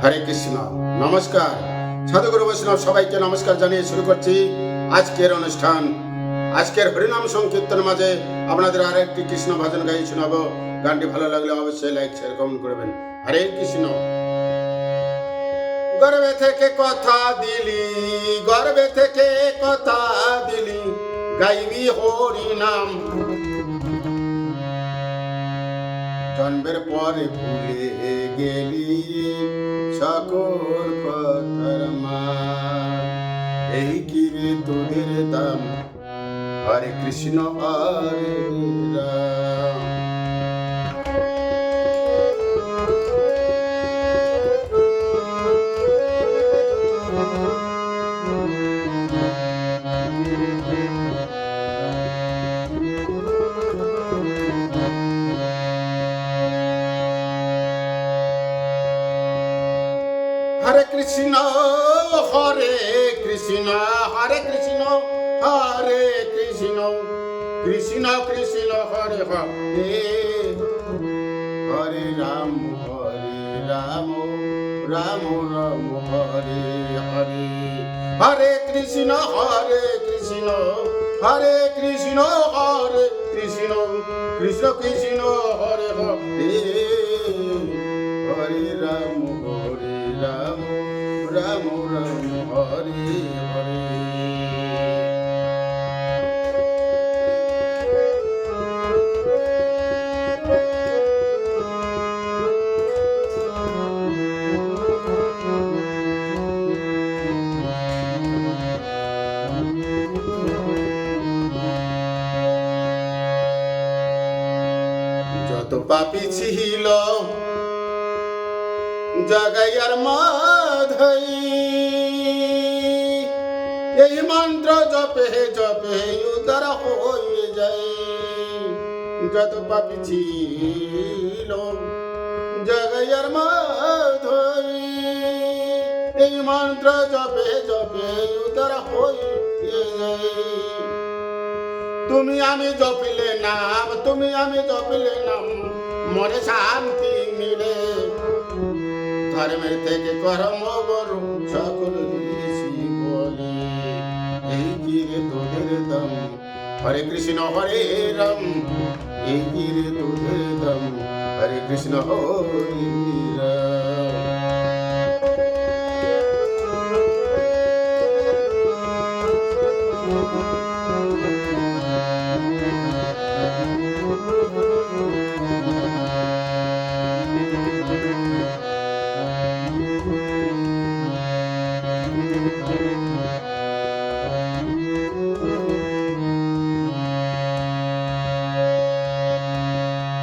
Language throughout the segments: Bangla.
হরে কৃষ্ণ। নমস্কার সাধুগুরু বৈষ্ণব সবাইকে নমস্কার জানিয়ে শুরু করছি আজকের অনুষ্ঠান। আজকের হরিনাম সংকীর্তন মাঝে আপনাদের আর একটি কৃষ্ণ ভজন গাই শোনাবো। গানটি ভালো লাগলে অবশ্যই লাইক শেয়ার কমেন্ট করবেন। হরে কৃষ্ণ। গর্বে থেকে কথা দিলি, গর্বে থেকে কথা দিলি, গাইবি হরিনাম। জন্মের পরে ভুলে গেলি সকল কথার মান। এই কি রে তোদের দাম, হরে কৃষ্ণ হরে রাম। হরে কৃষ্ণ হরে কৃষ্ণ, হরে কৃষ্ণ হরে কৃষ্ণ, কৃষ্ণ কৃষ্ণ হরে হরে, হরে রাম রাম রাম হরে হরে। হরে কৃষ্ণ কৃষ্ণ হরে কৃষ্ণ কৃষ্ণ কৃষ্ণ হরে হরে, হরে রাম রাম রাম হরে হরে। যত পাপী ছিল জাগাইয়ার মাধৈ, এই মন্ত্র জপে জপে উদ্ধার হয়ে যায়। যত পাপী ছিল জাগাইয়ার মাধৈ, এই মন্ত্র জপে জপে উদ্ধার হয়ে যায়। তুমি আমি জপিলে নাম, তুমি আমি জপিলে নাম, মনে শান্তি মিলে। ধর্মের থেকে কর্ম বড় সকল ঋষি বলে, এই কি রে তোদের দাম, হরে কৃষ্ণ হরে রাম। এই কি রে তোদের দাম, হরে কৃষ্ণ হরে রাম।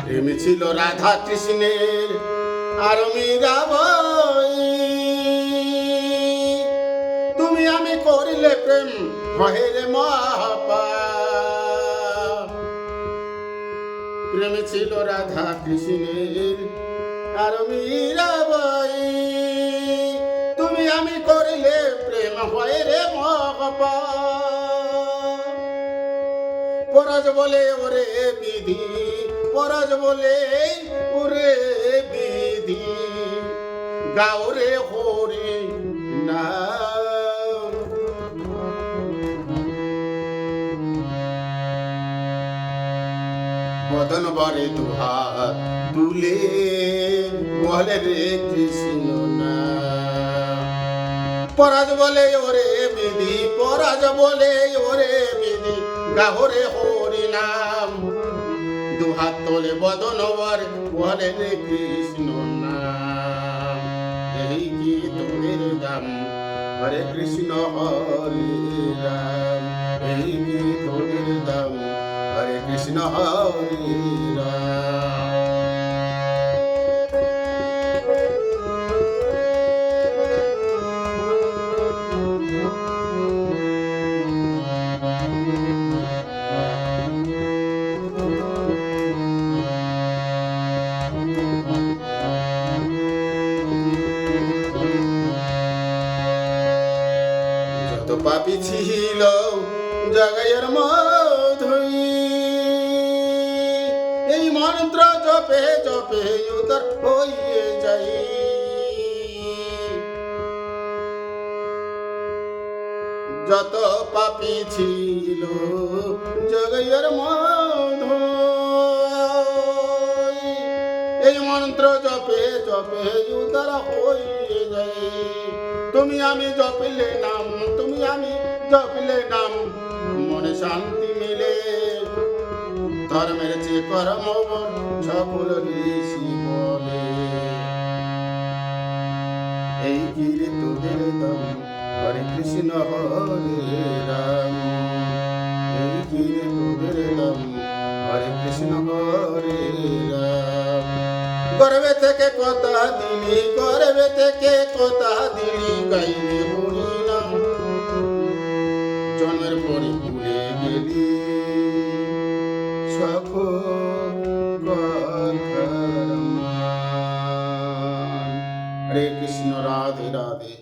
প্রেম ছিল রাধা কৃষ্ণের আর মীরাবাই, তুমি আমি করিলে প্রেম হয় রে মহাপাপ। প্রেম ছিল রাধা কৃষ্ণের আর মীরাবাই, তুমি আমি করিলে প্রেম হয় রে মহাপাপ। পরাজ বলে ওরে বিধি, পরাজ বলে ওরে বিধি, গাও রে হরি নাম। বদন বরে দুহাত তুলে বলে রে কৃষ্ণ নাম। পরাজ বলে ওরে বিধি, পরাজ বলে ওরে বিধি, গাও রে হরি নাম। দুহাত তোলে বদন বরে বলে রে কৃষ্ণ নাম। এই কি তোদের দাম, হরে কৃষ্ণ হরে রাম। এই কি তোদের দাম, হরে কৃষ্ণ হরে রাম। যত পাপী ছিল জাগাইয়ার মাধৈ, এই মন্ত্র জপে জপে উদ্ধার হয়ে যায়। যত পাপী ছিল জগের মধ্যে, এই মন্ত্র জপে জপে উদ্ধার হয়ে যায়। তুমি আমি জপিলে নাম, তুমি আমি জপিলে নাম, মনে শান্তি মিলে। ধর্মের চেয়ে কর্ম বল, সকল ঋষি বলে। এই গিরে তোদের দাম, হরে কৃষ্ণ হরে রাম। এই গিরে তোদের দাম, হরে কৃষ্ণ হরে রাম। গর্বে থেকে কথা দিলি, গর্বে থেকে কথা দিলি, গাইবে হরি নাম। জন্মের পরে ভুলে গেলি সকল কথার মান। হরে কৃষ্ণ, রাধে রাধে।